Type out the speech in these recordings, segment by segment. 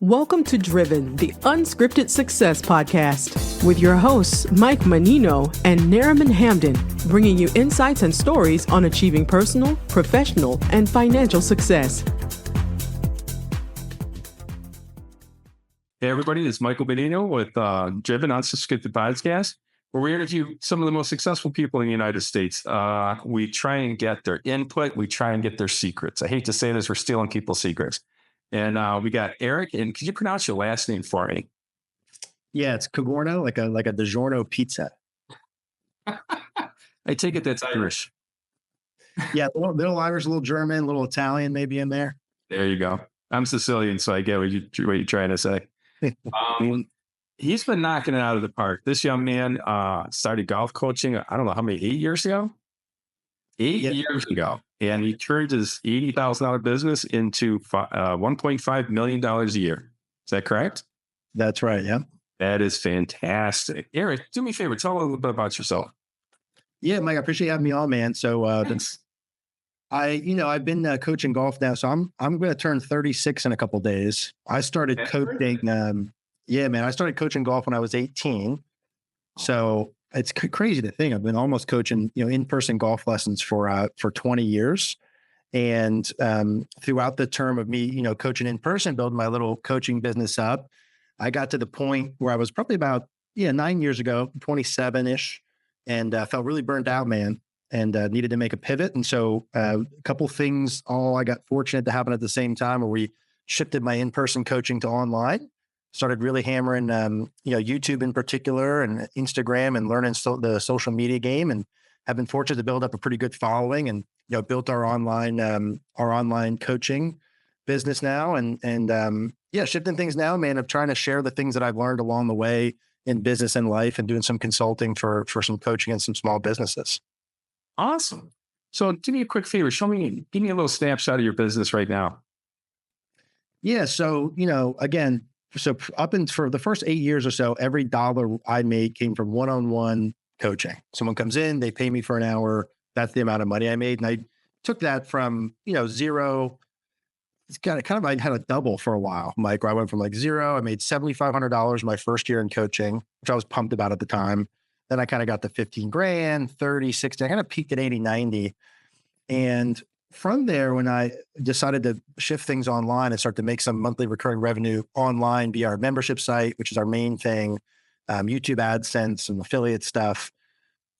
Welcome to Driven, the Unscripted Success podcast, with your hosts, Mike Mannino and Nariman Hamden, bringing you insights and stories on achieving personal, professional, and financial success. Hey, everybody, it's Michael Mannino with Driven Unscripted Podcast, where we interview some of the most successful people in the United States. We try and get their input. We try and get their secrets. I hate to say this, we're stealing people's secrets. And we got Eric, and could you pronounce your last name for me? Yeah, it's Cogorno, like a DiGiorno pizza. I take it that's Irish. Yeah, little Irish, a little German, a little Italian maybe in there. There you go. I'm Sicilian, so I get what you're trying to say. He's been knocking it out of the park. This young man started golf coaching, I don't know how many, 8 years ago? 8 years ago. And he turned his $80,000 business into $1.5 million a year. Is that correct? That's right, yeah. That is fantastic. Eric, do me a favor. Tell a little bit about yourself. Yeah, Mike, I appreciate you having me on, man. So I've been coaching golf now. So I'm going to turn 36 in a couple of days. I started coaching. I started coaching golf when I was 18. So it's crazy to think I've been almost coaching, in-person golf lessons for 20 years. And throughout the term of me, coaching in person, building my little coaching business up, I got to the point where I was probably about 9 years ago, 27-ish, and felt really burned out, man, and needed to make a pivot. And so a couple things, I got fortunate to happen at the same time, where we shifted my in-person coaching to online. Started really hammering, YouTube in particular and Instagram, and learning the social media game, and have been fortunate to build up a pretty good following, and built our online coaching business now, and shifting things now, man, of trying to share the things that I've learned along the way in business and life, and doing some consulting for some coaching and some small businesses. Awesome. So do me a quick favor. Give me a little snapshot of your business right now. Yeah. So, again, so for the first 8 years or so, every dollar I made came from one-on-one coaching. Someone comes in, they pay me for an hour. That's the amount of money I made. And I took that from, zero. It's I had a double for a while, Mike, where I went from like zero. I made $7,500 my first year in coaching, which I was pumped about at the time. Then I kind of got to 15 grand, 30, 60. I kind of peaked at 80, 90. And from there, when I decided to shift things online and start to make some monthly recurring revenue online via our membership site, which is our main thing, YouTube AdSense and affiliate stuff,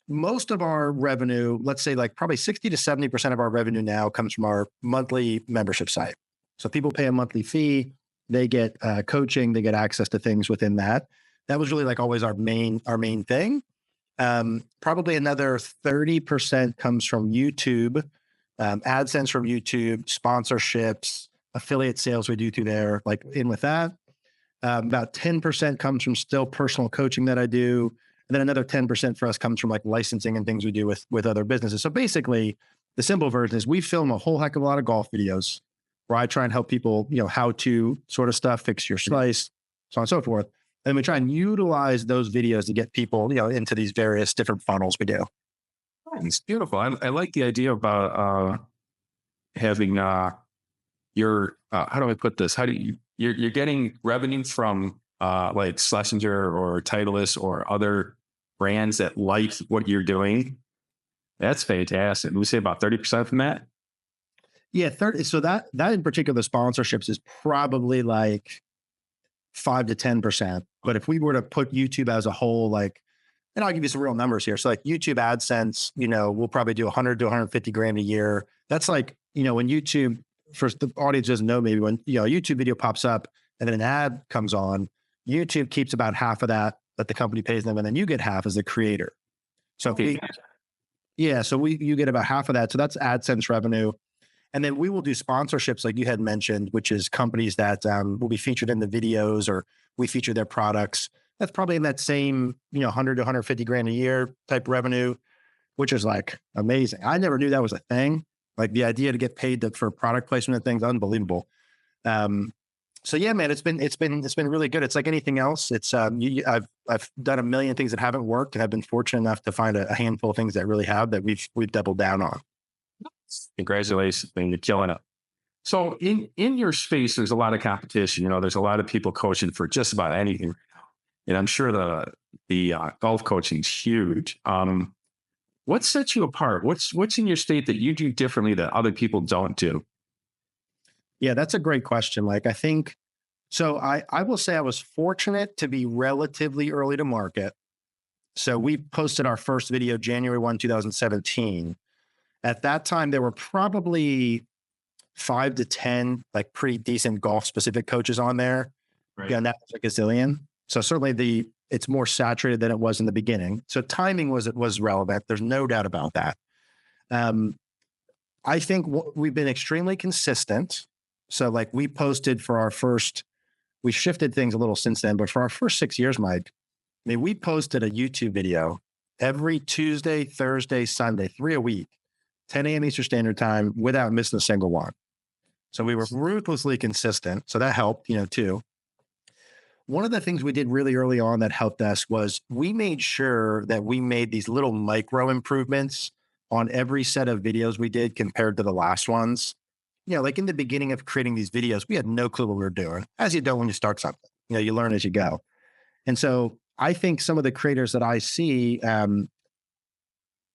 most of our revenue, let's say like probably 60 to 70% of our revenue now comes from our monthly membership site. So people pay a monthly fee, they get coaching, they get access to things within that. That was really like always our main thing. Probably another 30% comes from YouTube. AdSense from YouTube, sponsorships, affiliate sales we do through there, like in with that. About 10% comes from still personal coaching that I do. And then another 10% for us comes from like licensing and things we do with other businesses. So basically, the simple version is we film a whole heck of a lot of golf videos where I try and help people, how to sort of stuff, fix your slice, so on and so forth. And we try and utilize those videos to get people, into these various different funnels we do. It's beautiful. I like the idea about having your how do I put this? You're getting revenue from like Schlesinger or Titleist or other brands that like what you're doing. That's fantastic. We say about 30% from that. Yeah, 30. So that in particular, sponsorships is probably like 5 to 10%. But if we were to put YouTube as a whole, and I'll give you some real numbers here. So like YouTube AdSense, we'll probably do 100 to 150 grand a year. That's like, when YouTube, first the audience doesn't know, maybe when, a YouTube video pops up and then an ad comes on, YouTube keeps about half of that the company pays them. And then you get half as the creator. So you get about half of that. So that's AdSense revenue. And then we will do sponsorships like you had mentioned, which is companies that will be featured in the videos, or we feature their products. That's probably in that same, 100 to 150 grand a year type revenue, which is like amazing. I never knew that was a thing. Like the idea to get paid for product placement and things, unbelievable. So yeah, man, it's been really good. It's like anything else. It's I've done a million things that haven't worked, and I've been fortunate enough to find a handful of things that really have, that we've doubled down on. Congratulations, man! You're killing it. So in your space, there's a lot of competition. There's a lot of people coaching for just about anything. And I'm sure the golf coaching is huge. What sets you apart? What's in your state that you do differently that other people don't do? Yeah, that's a great question. Like, I think, so I will say I was fortunate to be relatively early to market. So we posted our first video January 1, 2017. At that time, there were probably 5 to 10 like pretty decent golf specific coaches on there. Right. Yeah, that was a gazillion. So certainly it's more saturated than it was in the beginning. So timing was relevant. There's no doubt about that. I think we've been extremely consistent. So like we posted for our first, we shifted things a little since then, but for our first 6 years, Mike, I mean, we posted a YouTube video every Tuesday, Thursday, Sunday, 3 a week, 10 a.m. Eastern Standard Time without missing a single one. So we were ruthlessly consistent. So that helped, too. One of the things we did really early on that helped us was we made sure that we made these little micro improvements on every set of videos we did compared to the last ones. Like in the beginning of creating these videos, we had no clue what we were doing, as you don't when you start something. You learn as you go. And so I think some of the creators that I see,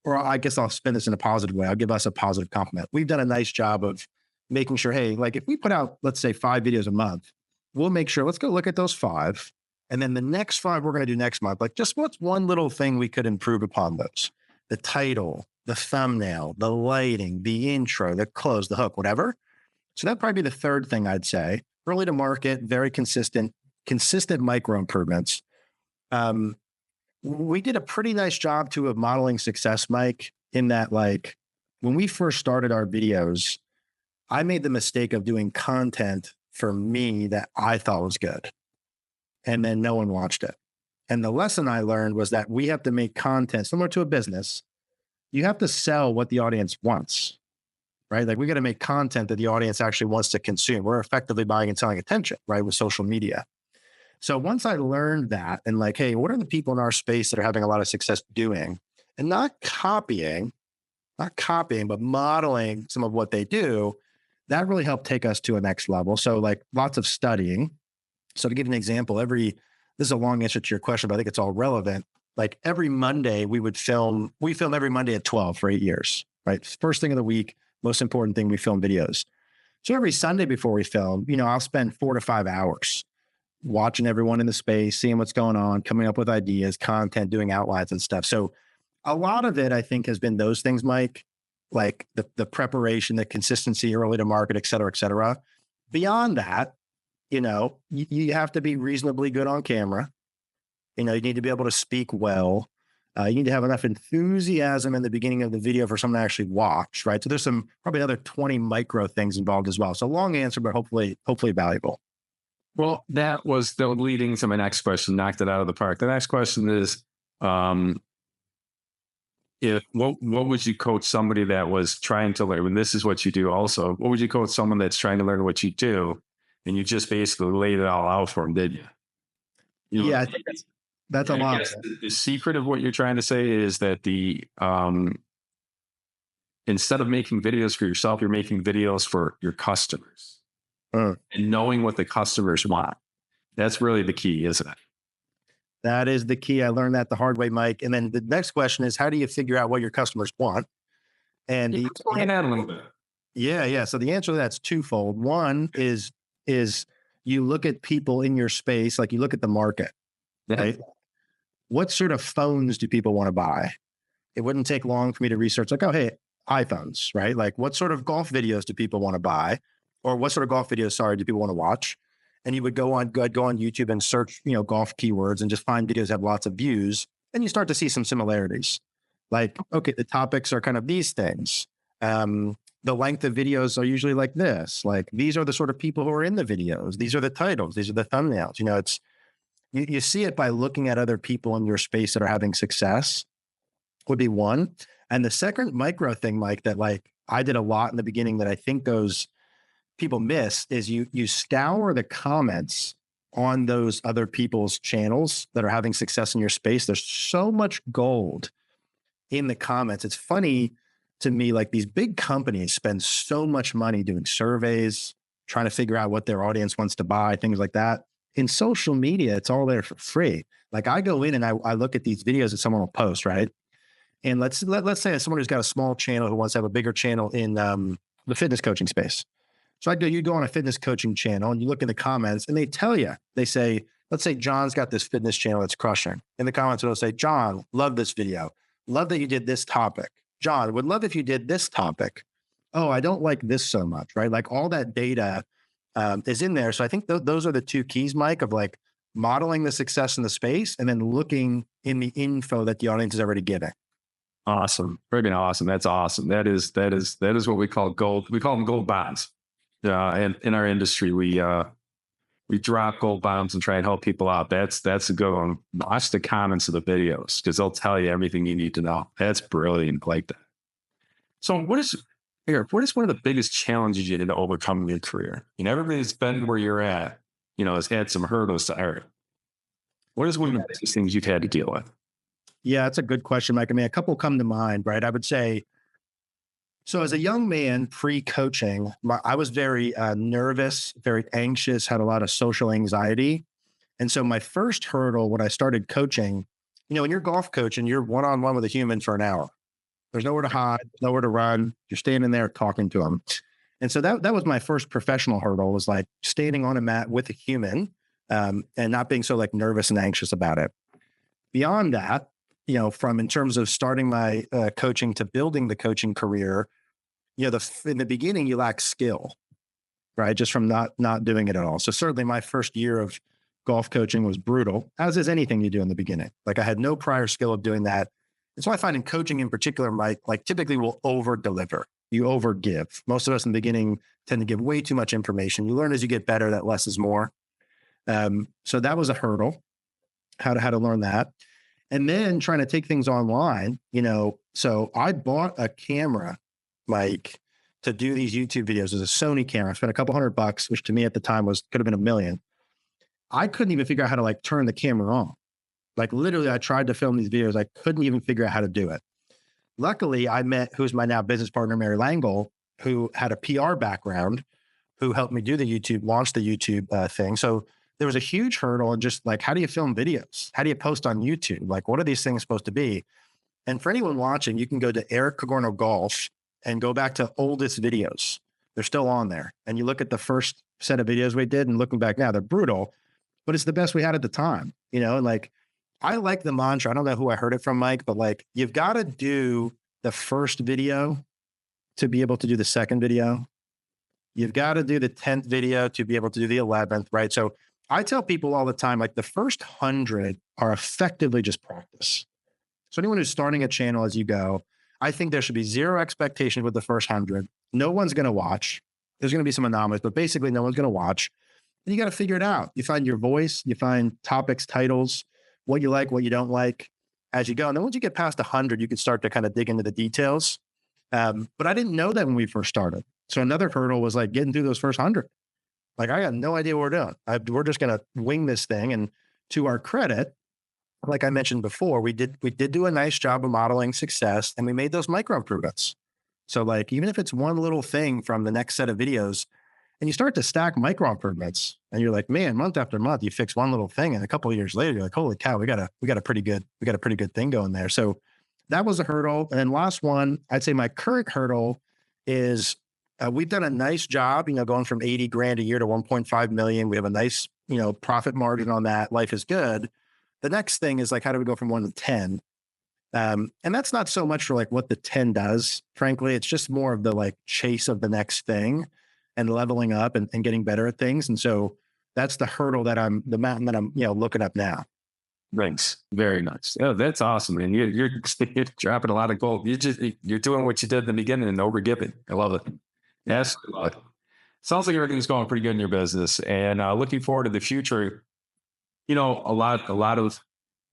or I guess I'll spin this in a positive way. I'll give us a positive compliment. We've done a nice job of making sure, hey, like if we put out, let's say 5 videos a month, we'll make sure, let's go look at those 5. And then the next 5 we're going to do next month. Like just what's one little thing we could improve upon those? The title, the thumbnail, the lighting, the intro, the close, the hook, whatever. So that'd probably be the third thing I'd say. Early to market, very consistent micro improvements. We did a pretty nice job too of modeling success, Mike, in that like when we first started our videos, I made the mistake of doing content for me that I thought was good. And then no one watched it. And the lesson I learned was that we have to make content similar to a business. You have to sell what the audience wants, right? Like we got to make content that the audience actually wants to consume. We're effectively buying and selling attention, right? With social media. So once I learned that and like, hey, what are the people in our space that are having a lot of success doing and not copying, but modeling some of what they do, that really helped take us to a next level. So like lots of studying. So to give an example, this is a long answer to your question, but I think it's all relevant. Like every Monday we film every Monday at 12 for 8 years, right? First thing of the week, most important thing, we film videos. So every Sunday before we film, I'll spend 4 to 5 hours watching everyone in the space, seeing what's going on, coming up with ideas, content, doing outlines and stuff. So a lot of it, I think, has been those things, Mike, like the preparation, the consistency, early to market, et cetera, et cetera. Beyond that, you have to be reasonably good on camera. You need to be able to speak well. You need to have enough enthusiasm in the beginning of the video for someone to actually watch, right? So there's some probably another 20 micro things involved as well. So long answer, but hopefully valuable. Well, that was leading to my next question, knocked it out of the park. The next question is, what would you coach somebody that was trying to learn? And this is what you do also. What would you coach someone that's trying to learn what you do? And you just basically laid it all out for them, did you? Yeah, I think that's a lot. The secret of what you're trying to say is that instead of making videos for yourself, you're making videos for your customers. And knowing what the customers want. That's really the key, isn't it? That is the key. I learned that the hard way, Mike. And then the next question is, how do you figure out what your customers want? And explain that a little bit. Yeah. So the answer to that's twofold. One is you look at people in your space, like you look at the market, right? What sort of phones do people want to buy? It wouldn't take long for me to research like, oh, hey, iPhones, right? Like what sort of golf videos do people want to buy? Or what sort of golf videos, do people want to watch? And you would go on YouTube and search, golf keywords and just find videos that have lots of views. And you start to see some similarities. Like, okay, the topics are kind of these things. The length of videos are usually like this. Like these are the sort of people who are in the videos. These are the titles. These are the thumbnails. It's you see it by looking at other people in your space that are having success would be one. And the second micro thing, Mike, that like I did a lot in the beginning that I think those people miss is you scour the comments on those other people's channels that are having success in your space. There's so much gold in the comments. It's funny. to me, like these big companies spend so much money doing surveys, trying to figure out what their audience wants to buy, things like that. In social media, it's all there for free. Like I go in and I look at these videos that someone will post, right? And let's say someone who's got a small channel who wants to have a bigger channel in the fitness coaching space. So you go on a fitness coaching channel and you look in the comments and they tell you, they say, let's say John's got this fitness channel that's crushing. In the comments, it'll say, John, love this video. Love that you did this topic. John, would love if you did this topic. Oh, I don't like this so much, right? Like all that data is in there. So I think those are the two keys, Mike, of like modeling the success in the space and then looking in the info that the audience is already giving. Awesome. Friggin' awesome. That's awesome. That is what we call gold. We call them gold bonds. And in our industry, we drop gold bombs and try and help people out. That's a good one. Watch the comments of the videos because they'll tell you everything you need to know. That's brilliant, like that. So Eric, what is one of the biggest challenges you had to overcome in your career? You know, everybody's been where you're at, you know, has had some hurdles to Eric. What is one of the biggest things you've had to deal with? Yeah, that's a good question, Mike. I mean, a couple come to mind, right? I would say, so as a young man pre-coaching, I was very nervous, very anxious, had a lot of social anxiety. And so my first hurdle when I started coaching, you know, when you're golf coaching, you're one-on-one with a human for an hour. There's nowhere to hide, nowhere to run. You're standing there talking to them. And so that was my first professional hurdle, was like standing on a mat with a human and not being so like nervous and anxious about it. Beyond that, you know, in terms of starting my coaching to building the coaching career, you know, in the beginning, you lack skill, right? Just from not doing it at all. So certainly my first year of golf coaching was brutal, as is anything you do in the beginning. Like I had no prior skill of doing that. And so I find in coaching in particular, Mike, like typically we'll over deliver. You over give. Most of us in the beginning tend to give way too much information. You learn as you get better that less is more. So that was a hurdle, how to learn that. And then trying to take things online, you know, so I bought a camera, Mike, to do these YouTube videos. It was a Sony camera. I spent a couple $100, which to me at the time could have been $1 million. I couldn't even figure out how to like turn the camera on. Like literally, I tried to film these videos. I couldn't even figure out how to do it. Luckily, I met who's my now business partner, Mary Langle, who had a PR background, who helped me do the YouTube, launch the YouTube thing. So there was a huge hurdle in just like, how do you film videos? How do you post on YouTube? Like, what are these things supposed to be? And for anyone watching, you can go to Eric Cogorno Golf and go back to oldest videos. They're still on there. And you look at the first set of videos we did and looking back now, they're brutal, but it's the best we had at the time, you know? And like, I like the mantra. I don't know who I heard it from, Mike, but like, you've got to do the first video to be able to do the second video. You've got to do the 10th video to be able to do the 11th, right? So I tell people all the time, like the first 100 are effectively just practice. So anyone who's starting a channel as you go, I think there should be zero expectation with the first 100. No one's going to watch. There's going to be some anomalies, but basically no one's going to watch. And you got to figure it out. You find your voice, you find topics, titles, what you like, what you don't like as you go. And then once you get past 100, you can start to kind of dig into the details. But I didn't know that when we first started. So another hurdle was like getting through those first 100. Like I got no idea what we're doing. We're just going to wing this thing. And to our credit, like I mentioned before, we did do a nice job of modeling success, and we made those micro improvements. So like, even if it's one little thing from the next set of videos, and you start to stack micro improvements, and you're like, man, month after month, you fix one little thing, and a couple of years later, you're like, holy cow, we got a pretty good thing going there. So that was a hurdle. And then last one, I'd say my current hurdle is we've done a nice job, you know, going from 80 grand a year to 1.5 million. We have a nice, you know, profit margin on that. Life is good. The next thing is like, how do we go from 1 to 10? And that's not so much for like what the 10 does. Frankly, it's just more of the like chase of the next thing and leveling up and getting better at things. And so that's the hurdle the mountain that I'm, you know, looking up now. Thanks. Very nice. Oh, that's awesome. And you're dropping a lot of gold. You're doing what you did in the beginning and overgiving. I love it. Yes. Sounds like everything's going pretty good in your business, and looking forward to the future. You know, a lot of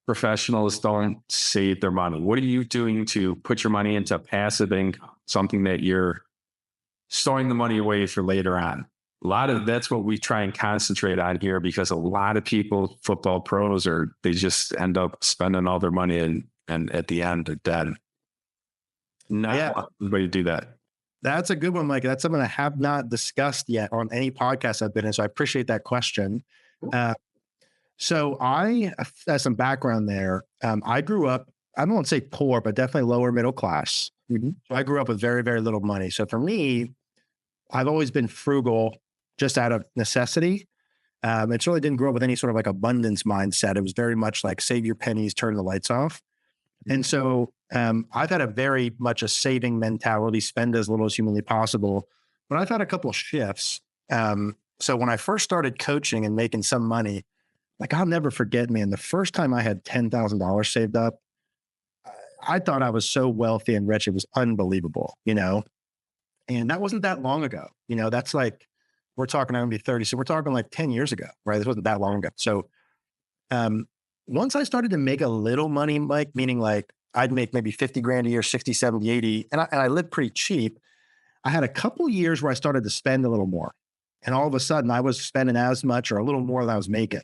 professionals don't save their money. What are you doing to put your money into passive income, something that you're storing the money away for later on? That's what we try and concentrate on here, because a lot of people, football pros, they just end up spending all their money and at the end are dead. Not the way to do that. That's a good one, Mike. That's something I have not discussed yet on any podcast I've been in. So I appreciate that question. So I, as some background there, I grew up, I don't want to say poor, but definitely lower middle class. So I grew up with very, very little money. So for me, I've always been frugal just out of necessity. It really didn't grow up with any sort of like abundance mindset. It was very much like save your pennies, turn the lights off. And so I've had a very much a saving mentality, spend as little as humanly possible. But I've had a couple of shifts. So when I first started coaching and making some money, like I'll never forget, man, the first time I had $10,000 saved up, I thought I was so wealthy and rich. It was unbelievable, you know? And that wasn't that long ago. You know, that's like, we're talking, I'm gonna be 30. So we're talking like 10 years ago, right? This wasn't that long ago. So once I started to make a little money, Mike, meaning like I'd make maybe 50 grand a year, 60, 70, 80, and I lived pretty cheap. I had a couple years where I started to spend a little more. And all of a sudden I was spending as much or a little more than I was making.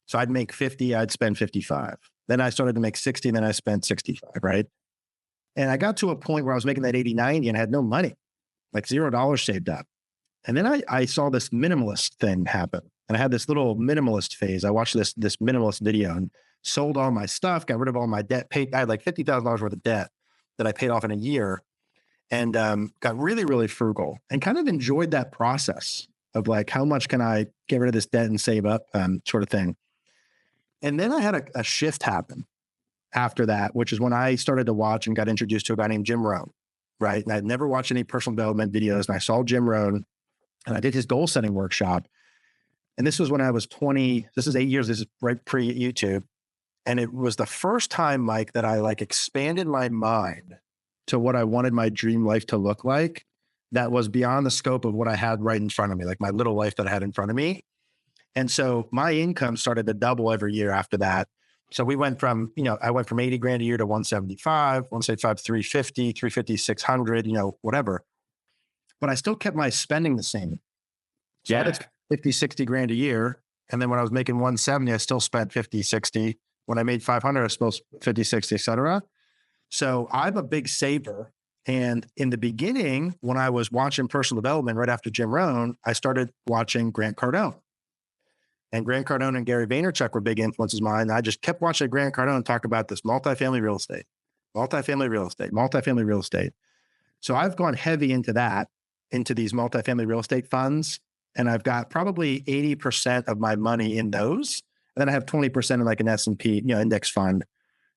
So I'd make 50, I'd spend 55. Then I started to make 60, and then I spent 65, right? And I got to a point where I was making that 80, 90 and had no money, like $0 saved up. And then I saw this minimalist thing happen. And I had this little minimalist phase. I watched this minimalist video and sold all my stuff, got rid of all my debt, I had like $50,000 worth of debt that I paid off in a year, and got really, really frugal and kind of enjoyed that process of like, how much can I get rid of this debt and save up, sort of thing. And then I had a shift happen after that, which is when I started to watch and got introduced to a guy named Jim Rohn, right? And I'd never watched any personal development videos, and I saw Jim Rohn, and I did his goal setting workshop. And this was when I was 20, this is 8 years, this is right pre-YouTube. And it was the first time, Mike, that I like expanded my mind to what I wanted my dream life to look like. That was beyond the scope of what I had right in front of me, like my little life that I had in front of me. And so my income started to double every year after that. So we went from, I went from 80 grand a year to 175, 350, 350, 600, whatever. But I still kept my spending the same. So I had 50, 60 grand a year. And then when I was making 170, I still spent 50, 60. When I made 500, I spent 50, 60, et cetera. So I'm a big saver. And in the beginning, when I was watching personal development right after Jim Rohn, I started watching Grant Cardone. And Grant Cardone and Gary Vaynerchuk were big influences of mine. And I just kept watching Grant Cardone talk about this multifamily real estate, multifamily real estate, multifamily real estate. So I've gone heavy into that, into these multifamily real estate funds. And I've got probably 80% of my money in those. And then I have 20% in like an S&P, index fund.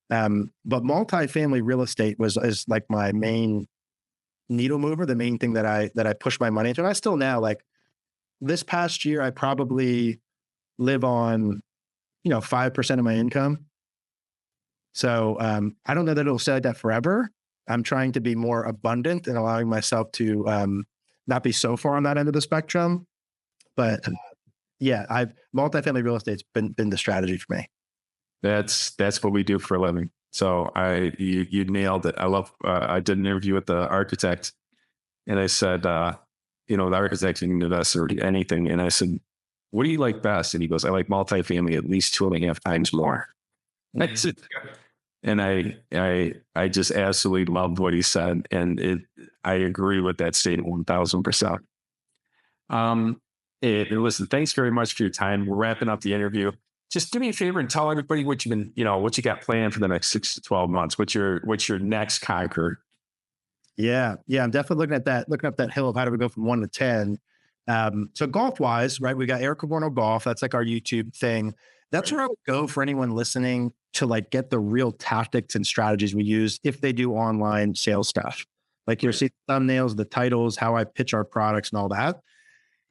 But multifamily real estate is like my main needle mover, the main thing that I push my money into. And I still now, like this past year, I probably live on, 5% of my income. So I don't know that it'll stay like that forever. I'm trying to be more abundant and allowing myself to not be so far on that end of the spectrum. But multifamily real estate's been the strategy for me. That's what we do for a living. So you nailed it. I love, I did an interview with the architect, and I said, the architect can invest or anything. And I said, what do you like best? And he goes, I like multifamily at least 2.5 times more. And I just absolutely loved what he said. And I agree with that statement 1000%. Listen, thanks very much for your time. We're wrapping up the interview. Just do me a favor and tell everybody what you've been, what you got planned for the next 6 to 12 months. What's your next conquer? Yeah. I'm definitely looking up that hill of how do we go from 1 to 10. So golf wise, right? We got Eric Cogorno Golf. That's like our YouTube thing. That's where I would go for anyone listening to like get the real tactics and strategies we use if they do online sales stuff. Like you'll see the thumbnails, the titles, how I pitch our products and all that.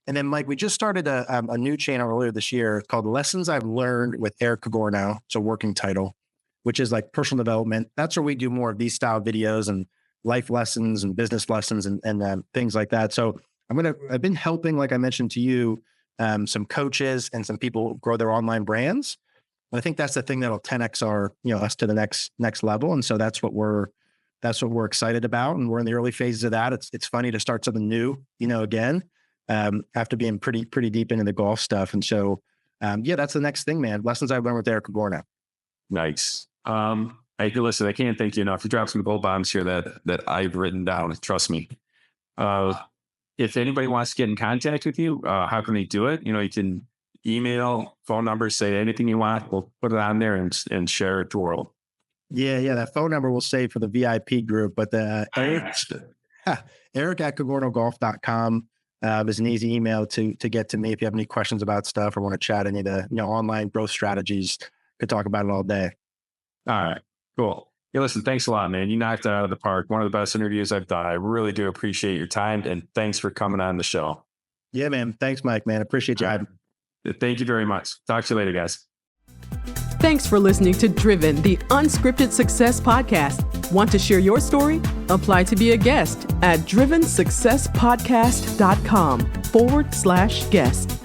And then Mike, we just started a new channel earlier this year called Lessons I've Learned with Eric Cogorno. It's a working title, which is like personal development. That's where we do more of these style videos and life lessons and business lessons and things like that. So I've been helping, like I mentioned to you, some coaches and some people grow their online brands. And I think that's the thing that'll 10x us to the next level. And so that's what we're excited about. And we're in the early phases of that. It's funny to start something new, again, after being pretty deep into the golf stuff. And so, that's the next thing, man. Lessons I've learned with Eric Cogorno. Nice. Listen, I can't thank you enough. You dropped some gold bombs here that I've written down. Trust me. If anybody wants to get in contact with you, how can they do it? You can email, phone number, say anything you want. We'll put it on there and share it to the world. Yeah. That phone number we'll save for the VIP group, but Eric@cogornogolf.com is an easy email to get to me if you have any questions about stuff or want to chat any of the online growth strategies. Could talk about it all day. All right, cool. Hey, listen, thanks a lot, man. You knocked it out of the park. One of the best interviews I've done. I really do appreciate your time, and thanks for coming on the show. Yeah, man. Thanks, Mike, man. Appreciate you having me. Thank you very much. Talk to you later, guys. Thanks for listening to Driven, the Unscripted Success Podcast. Want to share your story? Apply to be a guest at drivensuccesspodcast.com/guest.